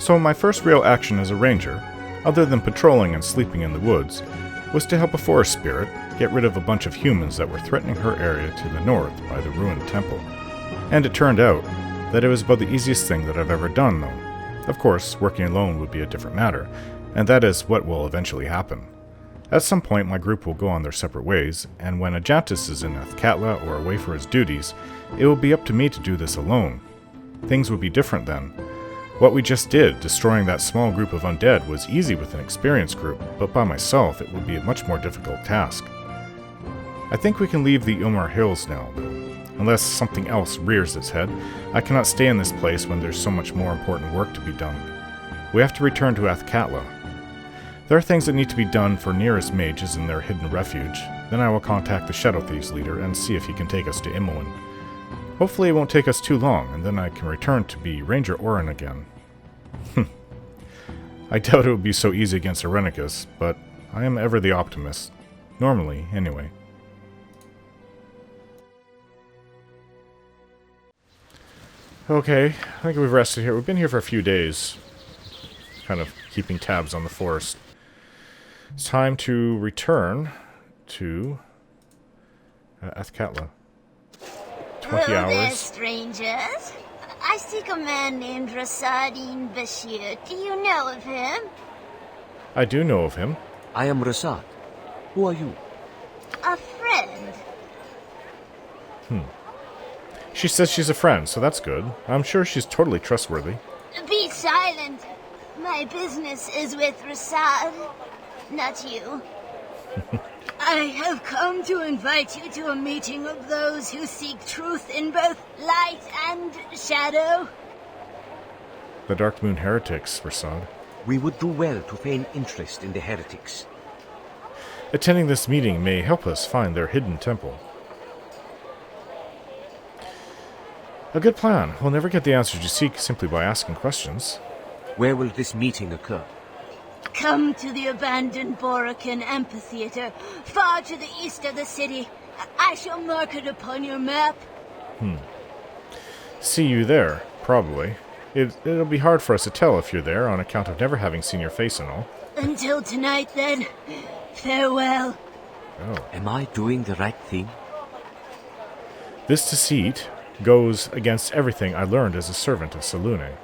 So my first real action as a ranger, other than patrolling and sleeping in the woods, was to help a forest spirit get rid of a bunch of humans that were threatening her area to the north by the ruined temple. And it turned out that it was about the easiest thing that I've ever done, though. Of course, working alone would be a different matter, and that is what will eventually happen. At some point, my group will go on their separate ways, and when Ajantis is in Athkatla or away for his duties, it will be up to me to do this alone. Things would be different then. What we just did, destroying that small group of undead, was easy with an experienced group, but by myself it would be a much more difficult task. I think we can leave the Ilmar Hills now, though. Unless something else rears its head, I cannot stay in this place when there's so much more important work to be done. We have to return to Athkatla. There are things that need to be done for nearest mages in their hidden refuge. Then I will contact the Shadow Thieves leader and see if he can take us to Imoen. Hopefully it won't take us too long, and then I can return to be Ranger Orin again. I doubt it would be so easy against Irenicus, but I am ever the optimist. Normally, anyway. Okay, I think we've rested here. We've been here for a few days, kind of keeping tabs on the forest. It's time to return to Athkatla. 20 Hello hours. there, strangers. I seek a man named Rasaad Bashir. Do you know of him? I do know of him. I am Rasaad. Who are you? A friend. She says she's a friend, so that's good. I'm sure she's totally trustworthy. Be silent. My business is with Rasaad, not you. I have come to invite you to a meeting of those who seek truth in both light and shadow. The Dark Moon Heretics, Rasaad. We would do well to feign interest in the heretics. Attending this meeting may help us find their hidden temple. A good plan. We'll never get the answers you seek simply by asking questions. Where will this meeting occur? Come to the abandoned Borakan amphitheater, far to the east of the city. I shall mark it upon your map. See you there, probably. It'll be hard for us to tell if you're there on account of never having seen your face and all. Until tonight, then. Farewell. Oh. Am I doing the right thing? This deceit goes against everything I learned as a servant of Selûne.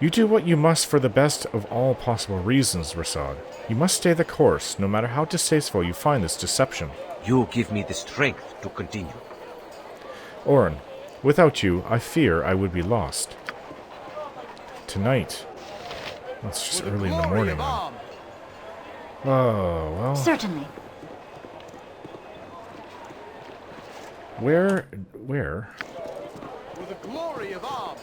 You do what you must for the best of all possible reasons, Rasaad. You must stay the course, no matter how distasteful you find this deception. You give me the strength to continue. Orin, without you, I fear I would be lost. Tonight. It's just early in the morning. Then. Oh, well. Certainly. Where? For the glory of Am.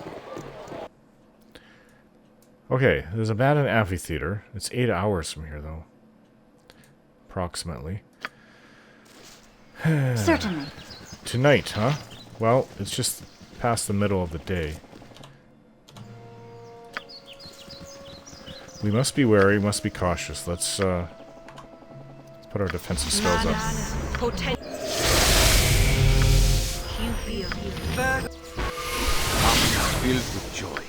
Okay, there's a abandoned amphitheater. It's 8 hours from here, though. Approximately. Certainly. Tonight, huh? Well, it's just past the middle of the day. We must be wary, must be cautious. Let's put our defensive spells up. Filled with joy.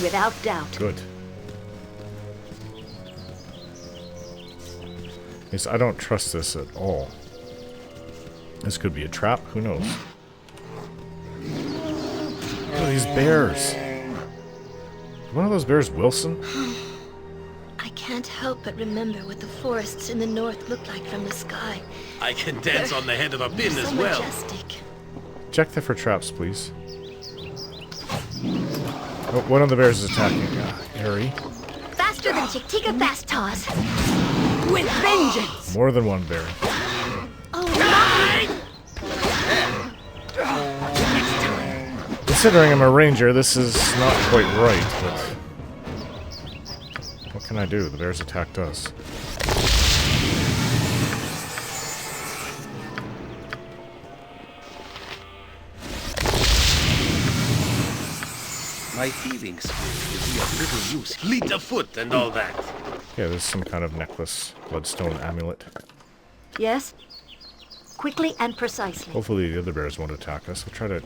Without doubt. Good. Yes, I don't trust this at all. This could be a trap, who knows? Look at these bears. One of those bears Wilson? I can't help but remember what the forests in the north look like from the sky. I can dance on the head of a pin They're as so well. majestic. Check there for traps, please. Oh, one of the bears is attacking. Harry. Faster than Chick-Tika Fast Toss. With vengeance! More than one bear. Oh, my! Considering I'm a ranger, this is not quite right, but... what can I do? The bears attacked us. My healing spirit will be of little use. Fleet of foot and all that. Yeah, there's some kind of necklace, bloodstone amulet. Yes? Quickly and precisely. Hopefully the other bears won't attack us. We'll try to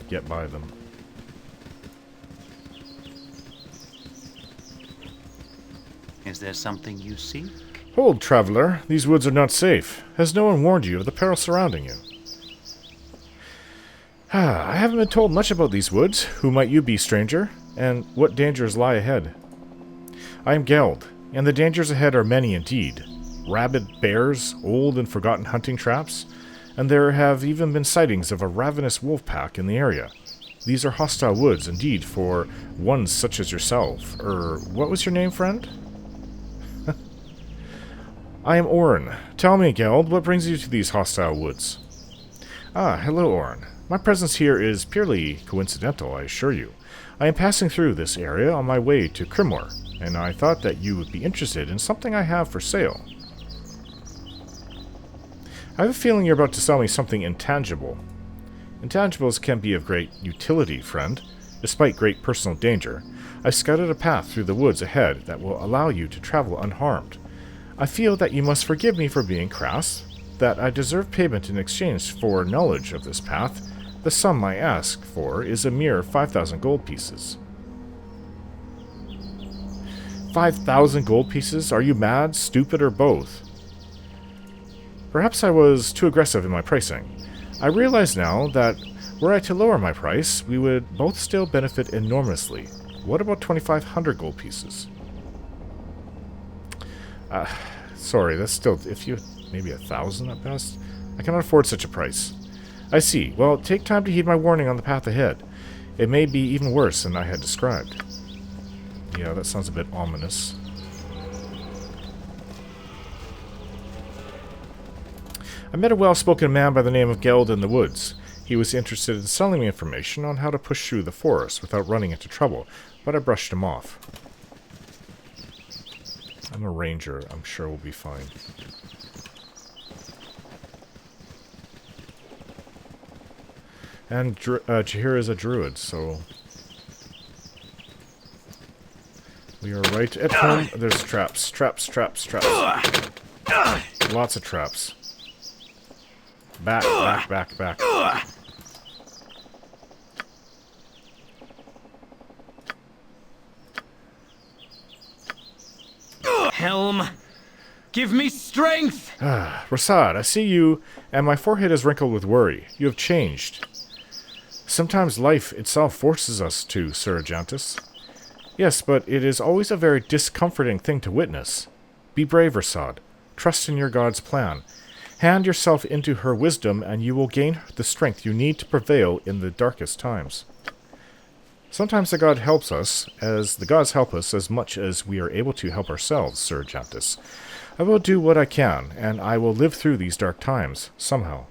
get by them. Is there something you seek? Hold, traveler. These woods are not safe. Has no one warned you of the peril surrounding you? I haven't been told much about these woods. Who might you be, stranger? And what dangers lie ahead? I am Geld, and the dangers ahead are many indeed. Rabid bears, old and forgotten hunting traps, and there have even been sightings of a ravenous wolf pack in the area. These are hostile woods indeed for ones such as yourself. What was your name, friend? I am Orin. Tell me, Geld, what brings you to these hostile woods? Ah, hello, Orin. My presence here is purely coincidental, I assure you. I am passing through this area on my way to Crimor, and I thought that you would be interested in something I have for sale. I have a feeling you're about to sell me something intangible. Intangibles can be of great utility, friend. Despite great personal danger, I've scouted a path through the woods ahead that will allow you to travel unharmed. I feel that you must forgive me for being crass, that I deserve payment in exchange for knowledge of this path. The sum I ask for is a mere 5,000 gold pieces. 5,000 gold pieces? Are you mad, stupid, or both? Perhaps I was too aggressive in my pricing. I realize now that were I to lower my price, we would both still benefit enormously. What about 2,500 gold pieces? Sorry, that's still, if you, maybe 1,000 at best? I cannot afford such a price. I see. Well, take time to heed my warning on the path ahead. It may be even worse than I had described. Yeah, that sounds a bit ominous. I met a well-spoken man by the name of Geld in the woods. He was interested in selling me information on how to push through the forest without running into trouble, but I brushed him off. I'm a ranger. I'm sure we'll be fine. And Jahir is a druid, so we are right at home. There's traps. Traps, traps, traps. Lots of traps. Back, back, back, back. Helm, give me strength! Rasaad, I see you, and my forehead is wrinkled with worry. You have changed. Sometimes life itself forces us to, Sir Ajantis. Yes, but it is always a very discomforting thing to witness. Be brave, Rasaad. Trust in your god's plan. Hand yourself into her wisdom, and you will gain the strength you need to prevail in the darkest times. Sometimes the gods help us as much as we are able to help ourselves, Sir Ajantis. I will do what I can, and I will live through these dark times, somehow.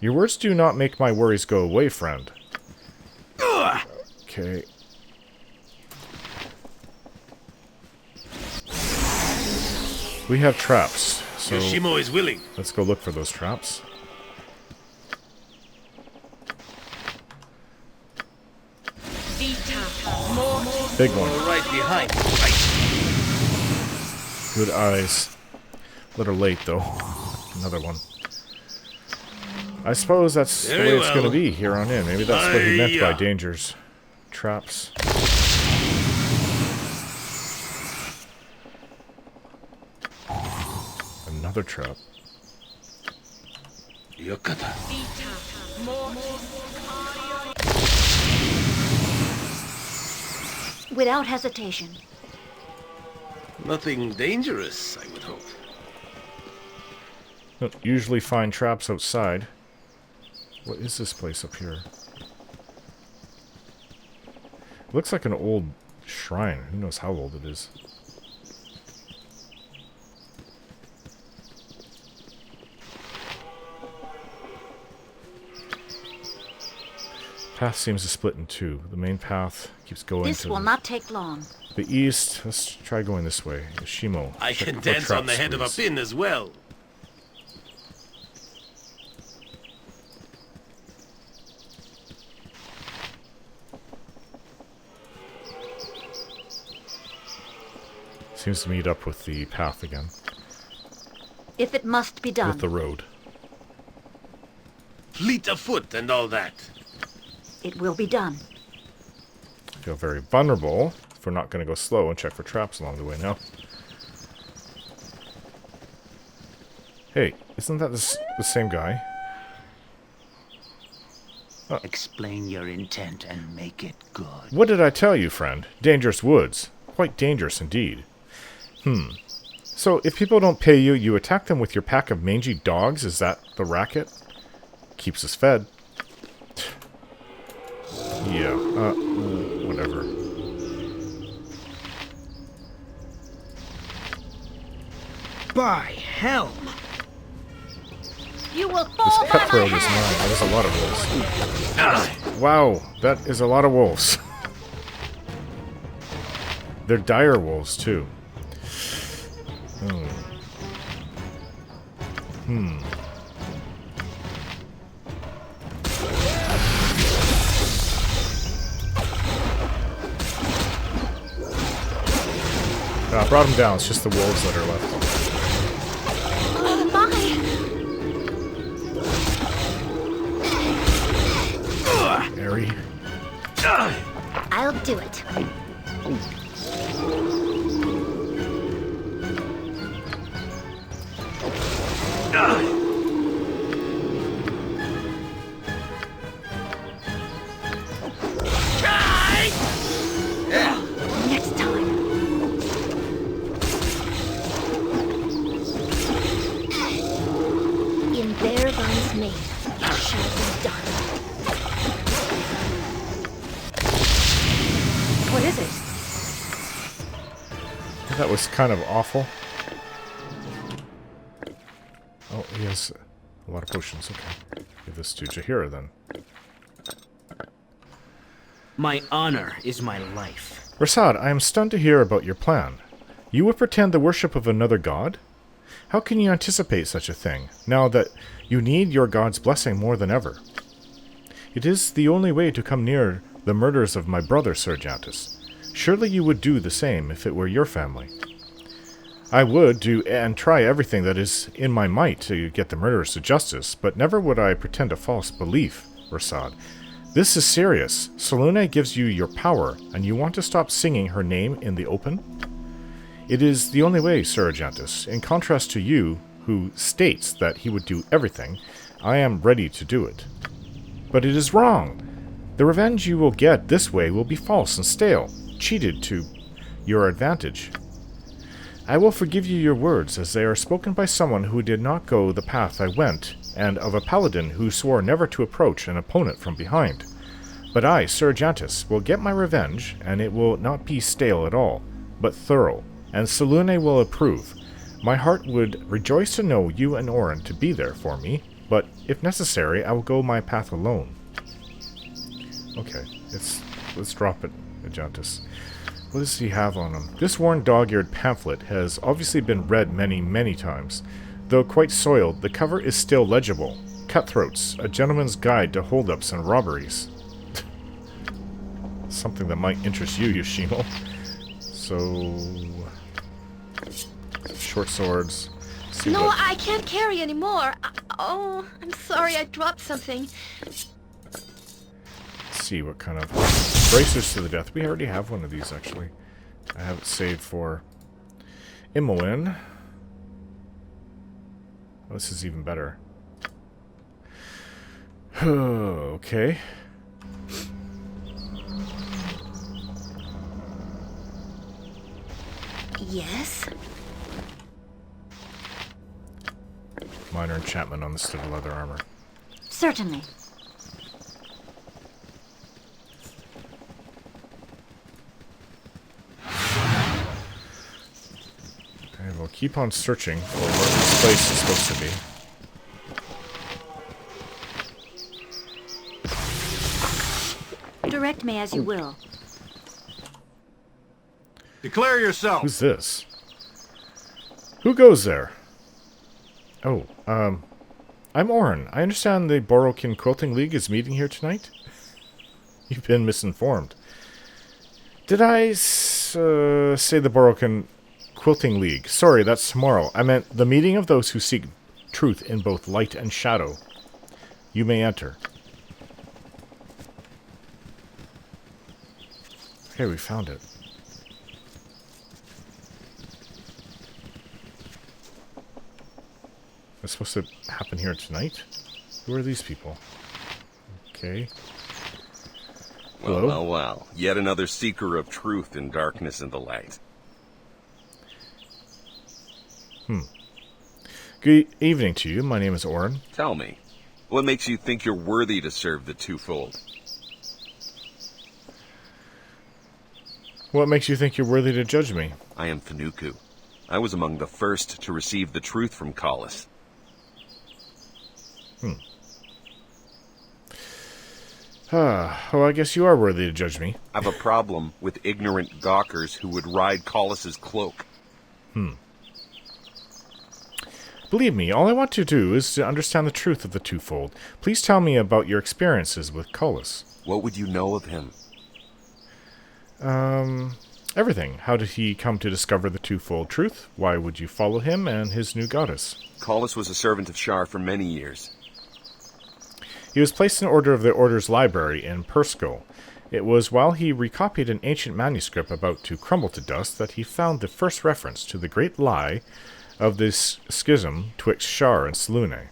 Your words do not make my worries go away, friend. Okay. We have traps, so Yoshimo is willing. let's go look for those traps. Big one. Right behind. Good eyes. A little late, though. Another one. I suppose that's the way it's going to be here on in. Maybe that's what he meant by dangers. Traps. Another trap. Without hesitation. Nothing dangerous, I would hope. Don't usually find traps outside. What is this place up here? Looks like an old shrine. Who knows how old it is? Path seems to split in two. The main path keeps going This to will not take long. the east. Let's try going this way. Yoshimo. I check can for dance on the traps, head of a please. pin as well. Seems to meet up with the path again. If it must be done. With the road. Fleet of foot and all that. It will be done. I feel very vulnerable if we're not going to go slow and check for traps along the way now. Hey, isn't that the same guy? Explain your intent and make it good. What did I tell you, friend? Dangerous woods. Quite dangerous indeed. So, if people don't pay you, you attack them with your pack of mangy dogs? Is that the racket? Keeps us fed. Yeah, whatever. By Helm! You will This fall by my cutthroat is mine. hand. That is a lot of wolves. Wow, that is a lot of wolves. They're dire wolves, too. I brought them down. It's just the wolves that are left. Oh my! Airy. I'll do it. Next time. In their lies made, it shall be done. What is it? That was kind of awful. Oh, he has a lot of potions. Okay. Give this to Jahira then. My honor is my life. Rasaad, I am stunned to hear about your plan. You would pretend the worship of another god? How can you anticipate such a thing, now that you need your god's blessing more than ever? It is the only way to come near the murders of my brother, Sir Jantis. Surely you would do the same if it were your family. I would do and try everything that is in my might to get the murderers to justice, but never would I pretend a false belief, Rasaad. This is serious. Selûne gives you your power, and you want to stop singing her name in the open? It is the only way, Sir Jantis. In contrast to you, who states that he would do everything, I am ready to do it. But it is wrong. The revenge you will get this way will be false and stale, cheated to your advantage. I will forgive you your words, as they are spoken by someone who did not go the path I went, and of a paladin who swore never to approach an opponent from behind. But I, Sir Jantis, will get my revenge, and it will not be stale at all, but thorough, and Selûne will approve. My heart would rejoice to know you and Orin to be there for me, but if necessary, I will go my path alone. Okay, let's drop it, Jantis. What does he have on him? This worn dog-eared pamphlet has obviously been read many, many times. Though quite soiled, the cover is still legible. Cutthroats, a gentleman's guide to holdups and robberies. Something that might interest you, Yoshimo. So... short swords. No, I can't carry anymore. Oh, I'm sorry, I dropped something. Let's see what kind of... bracers to the death. We already have one of these, actually. I have it saved for... Imoen. Oh, this is even better. Okay. Yes? Minor enchantment on the stiff leather armor. Certainly. Okay, we'll keep on searching for where this place is supposed to be. Direct me as you will. Declare yourself. Who's this? Who goes there? Oh, I'm Orin. I understand the Borokin Quilting League is meeting here tonight? You've been misinformed. Did I say the Borokin Quilting League. Sorry, that's tomorrow. I meant the meeting of those who seek truth in both light and shadow. You may enter. Okay, we found it. It's supposed to happen here tonight? Who are these people? Okay. Hello? Well. Yet another seeker of truth in darkness and the light. Good evening to you. My name is Oren. Tell me, what makes you think you're worthy to serve the Twofold? What makes you think you're worthy to judge me? I am Finuku. I was among the first to receive the truth from Collis. Oh, I guess you are worthy to judge me. I've a problem with ignorant gawkers who would ride Collis's cloak. Believe me, all I want to do is to understand the truth of the Twofold. Please tell me about your experiences with Collis. What would you know of him? Everything. How did he come to discover the Twofold truth? Why would you follow him and his new goddess? Collis was a servant of Shar for many years. He was placed in order of the Order's library in Perskil. It was while he recopied an ancient manuscript about to crumble to dust that he found the first reference to the great lie of this schism twixt Shar and Selûne.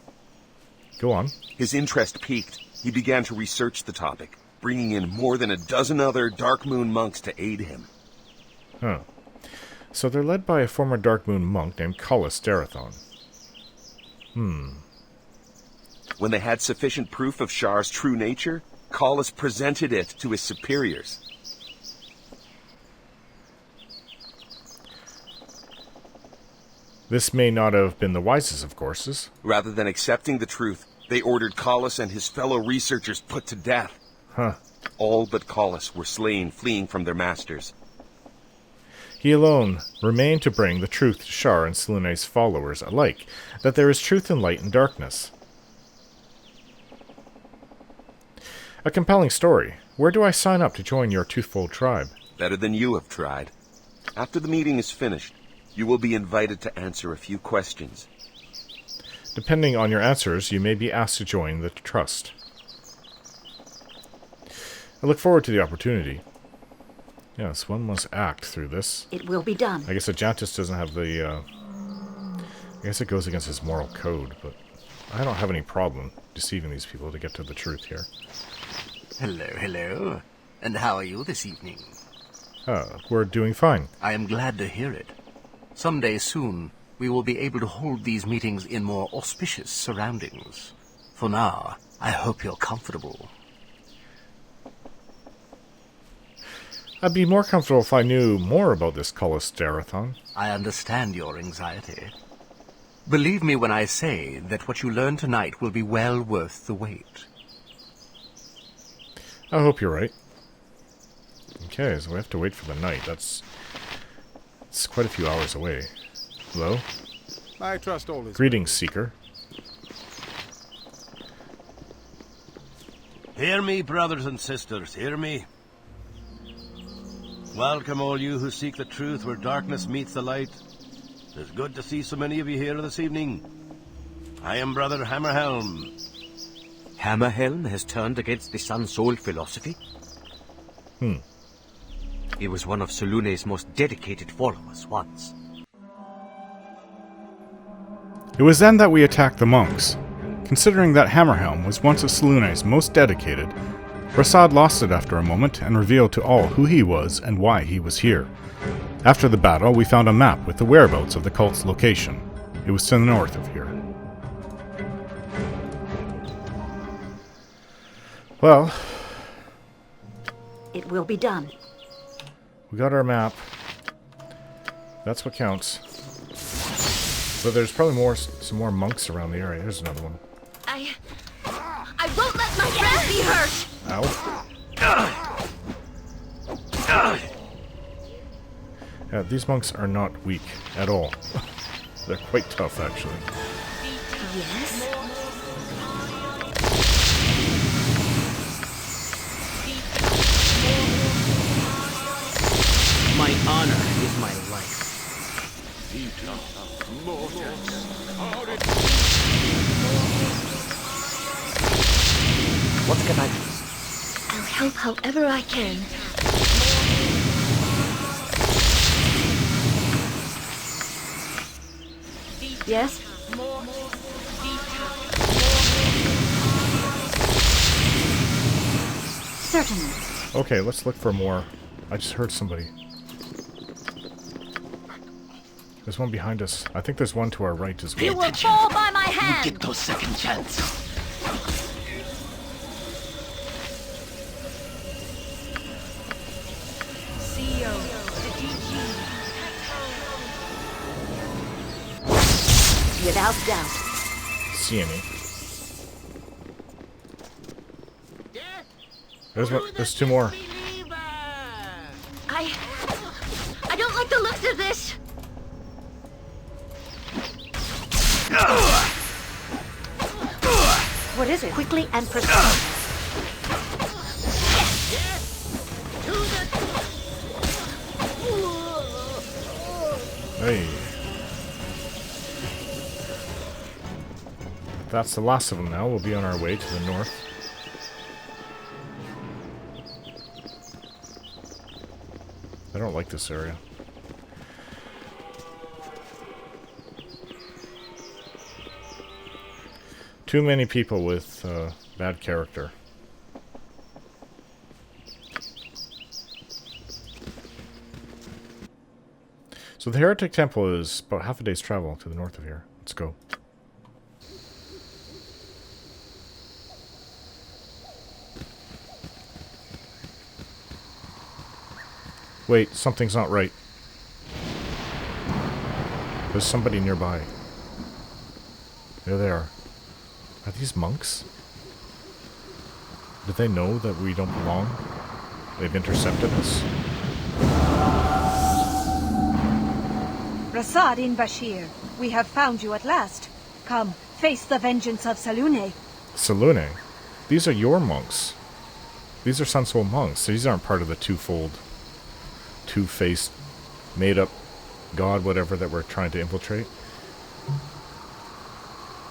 Go on. His interest piqued. He began to research the topic, bringing in more than a dozen other Dark Moon monks to aid him. So they're led by a former Dark Moon monk named Collis Darathon. When they had sufficient proof of Shar's true nature, Collis presented it to his superiors. This may not have been the wisest of courses. Rather than accepting the truth, they ordered Collis and his fellow researchers put to death. All but Collis were slain fleeing from their masters. He alone remained to bring the truth to Shar and Selûne's followers alike, that there is truth in light and darkness. A compelling story. Where do I sign up to join your Twofold tribe? Better than you have tried. After the meeting is finished, you will be invited to answer a few questions. Depending on your answers, you may be asked to join the trust. I look forward to the opportunity. Yes, one must act through this. It will be done. I guess Ajantis doesn't have the, I guess it goes against his moral code, but I don't have any problem deceiving these people to get to the truth here. Hello. And how are you this evening? We're doing fine. I am glad to hear it. Someday soon, we will be able to hold these meetings in more auspicious surroundings. For now, I hope you're comfortable. I'd be more comfortable if I knew more about this Collis Darathon. I understand your anxiety. Believe me when I say that what you learn tonight will be well worth the wait. I hope you're right. Okay, so we have to wait for the night. It's quite a few hours away. Hello? I trust all is Greetings, Seeker. Hear me, brothers and sisters, hear me. Welcome all you who seek the truth where darkness meets the light. It's good to see so many of you here this evening. I am Brother Hammerhelm. Hammerhelm has turned against the Sun-Soul philosophy? He was one of Selûne's most dedicated followers once. It was then that we attacked the monks. Considering that Hammerhelm was once of Selûne's most dedicated, Rasaad lost it after a moment and revealed to all who he was and why he was here. After the battle, we found a map with the whereabouts of the cult's location. It was to the north of here. Well, It will be done. we got our map. That's what counts. But there's probably some more monks around the area. There's another one. I won't let my friends be hurt! Ow. Yeah, these monks are not weak at all. They're quite tough, actually. Yes? My honor is my life. What can I do? I'll help however I can. Yes? Certainly. Okay, let's look for more. I just heard somebody. There's one behind us. I think there's one to our right as well. You will fall by my hand! Get no second chance. Without doubt. See any? There's two more. I don't like the looks of this. What is it? Quickly and precisely. Hey. That's the last of them now. We'll be on our way to the north. I don't like this area. Too many people with bad character. So the Heretic Temple is about half a day's travel to the north of here. Let's go. Wait, something's not right. There's somebody nearby. There they are. Are these monks? Do they know that we don't belong? They've intercepted us. Rasaad in Bashir, we have found you at last. Come, face the vengeance of Selûne. Selûne? These are your monks. These are Sunsoul monks. These aren't part of the Twofold, two-faced, made-up god, whatever, that we're trying to infiltrate.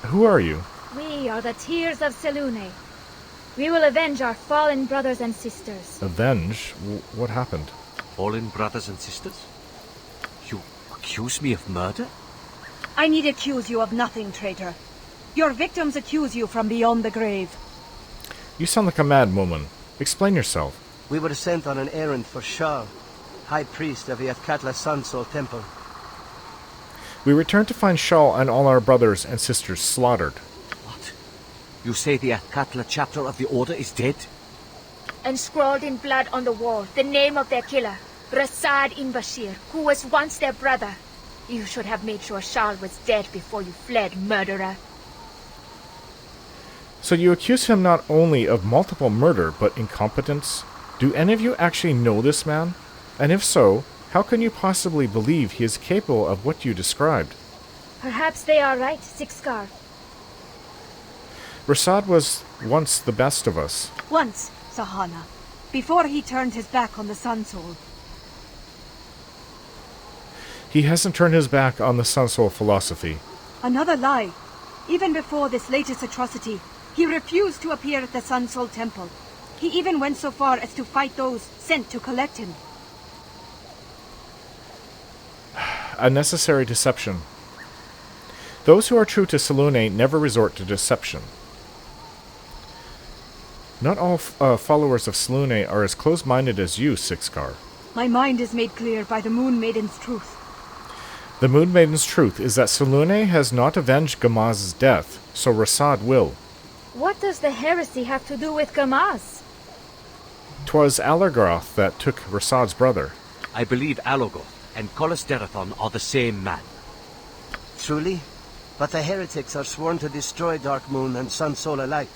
Who are you? We are the Tears of Selûne. We will avenge our fallen brothers and sisters. Avenge? What happened? Fallen brothers and sisters? You accuse me of murder? I need accuse you of nothing, traitor. Your victims accuse you from beyond the grave. You sound like a mad woman. Explain yourself. We were sent on an errand for Shar, High Priest of the Athkatla Sunsoul Temple. We returned to find Shal and all our brothers and sisters slaughtered. What? You say the Athkatla chapter of the Order is dead? And scrawled in blood on the wall, the name of their killer, Rasaad in Bashir, who was once their brother. You should have made sure Shal was dead before you fled, murderer. So you accuse him not only of multiple murder, but incompetence? Do any of you actually know this man? And if so, how can you possibly believe he is capable of what you described? Perhaps they are right, Sixcar. Rasaad was once the best of us. Once, Sahana. Before he turned his back on the Sunsoul. He hasn't turned his back on the Sunsoul philosophy. Another lie. Even before this latest atrocity, he refused to appear at the Sunsoul Temple. He even went so far as to fight those sent to collect him. A necessary deception. Those who are true to Selûne never resort to deception. Not all followers of Selûne are as close-minded as you, Sixcar. My mind is made clear by the Moon Maiden's truth. The Moon Maiden's truth is that Selûne has not avenged Gamaz's death, so Rasaad will. What does the heresy have to do with Gamaz? 'Twas Allergroth that took Rasaad's brother. I believe Allergoth and Collis Derathon are the same man. Truly? But the heretics are sworn to destroy Dark Moon and Sunsoul alike.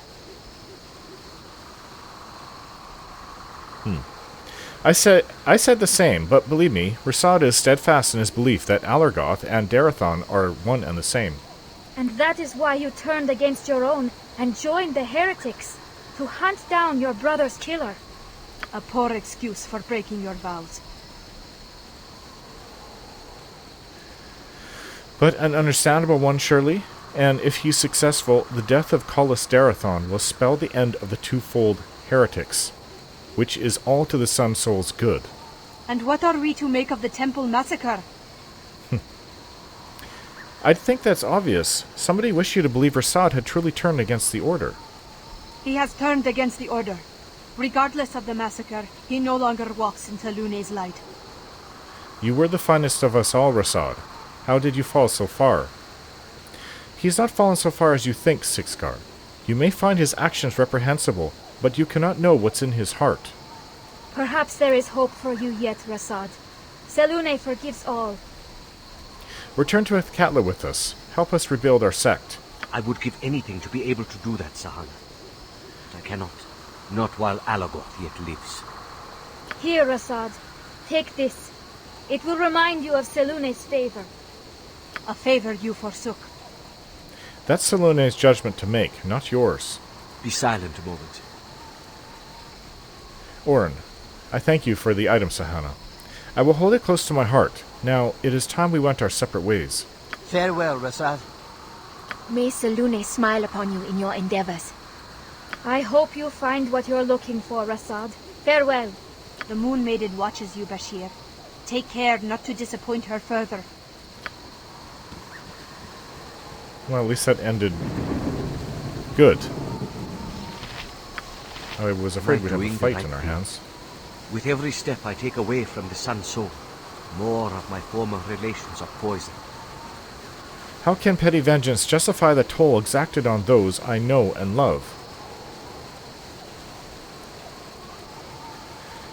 I said the same, but believe me, Rasaad is steadfast in his belief that Allergoth and Derathon are one and the same. And that is why you turned against your own and joined the heretics, to hunt down your brother's killer. A poor excuse for breaking your vows. But an understandable one, surely. And if he's successful, the death of Collis Darathon will spell the end of the Twofold heretics, which is all to the Sun Soul's good. And what are we to make of the temple massacre? I'd think that's obvious. Somebody wished you to believe Rasaad had truly turned against the Order. He has turned against the Order. Regardless of the massacre, he no longer walks in Selune's light. You were the finest of us all, Rasaad. How did you fall so far? He's not fallen so far as you think, Sixgar. You may find his actions reprehensible, but you cannot know what's in his heart. Perhaps there is hope for you yet, Rasaad. Selune forgives all. Return to Athkatla with us. Help us rebuild our sect. I would give anything to be able to do that, Sahana. But I cannot. Not while Alagoth yet lives. Here, Rasaad. Take this. It will remind you of Selune's favor. A favor you forsook. That's Selune's judgment to make, not yours. Be silent a moment. Orin, I thank you for the item, Sahana. I will hold it close to my heart. Now, it is time we went our separate ways. Farewell, Rasaad. May Selune smile upon you in your endeavors. I hope you find what you're looking for, Rasaad. Farewell. The Moon Maiden watches you, Bashir. Take care not to disappoint her further. Well, at least that ended good. I was afraid we'd have a fight in our hands. With every step I take away from the Sun Soul, more of my former relations are poisoned. How can petty vengeance justify the toll exacted on those I know and love?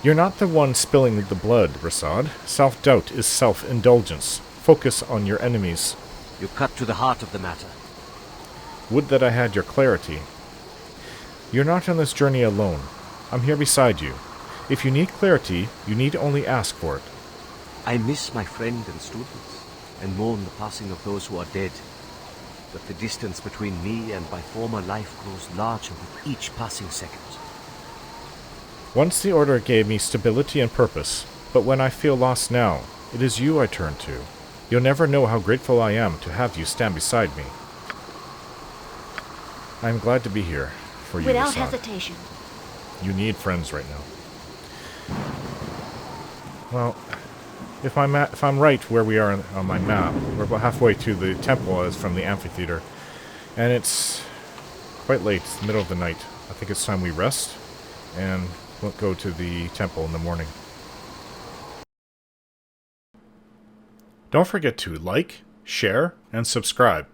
You're not the one spilling the blood, Rasaad. Self-doubt is self-indulgence. Focus on your enemies. You cut to the heart of the matter. Would that I had your clarity. You're not on this journey alone. I'm here beside you. If you need clarity, you need only ask for it. I miss my friend and students, and mourn the passing of those who are dead. But the distance between me and my former life grows larger with each passing second. Once the Order gave me stability and purpose, but when I feel lost now, it is you I turn to. You'll never know how grateful I am to have you stand beside me. I'm glad to be here for you, Without Rasaad. hesitation. You need friends right now. Well, if I'm right where we are on my map, we're about halfway to the temple as from the amphitheater, and it's quite late, it's the middle of the night. I think it's time we rest, and we'll go to the temple in the morning. Don't forget to like, share, and subscribe.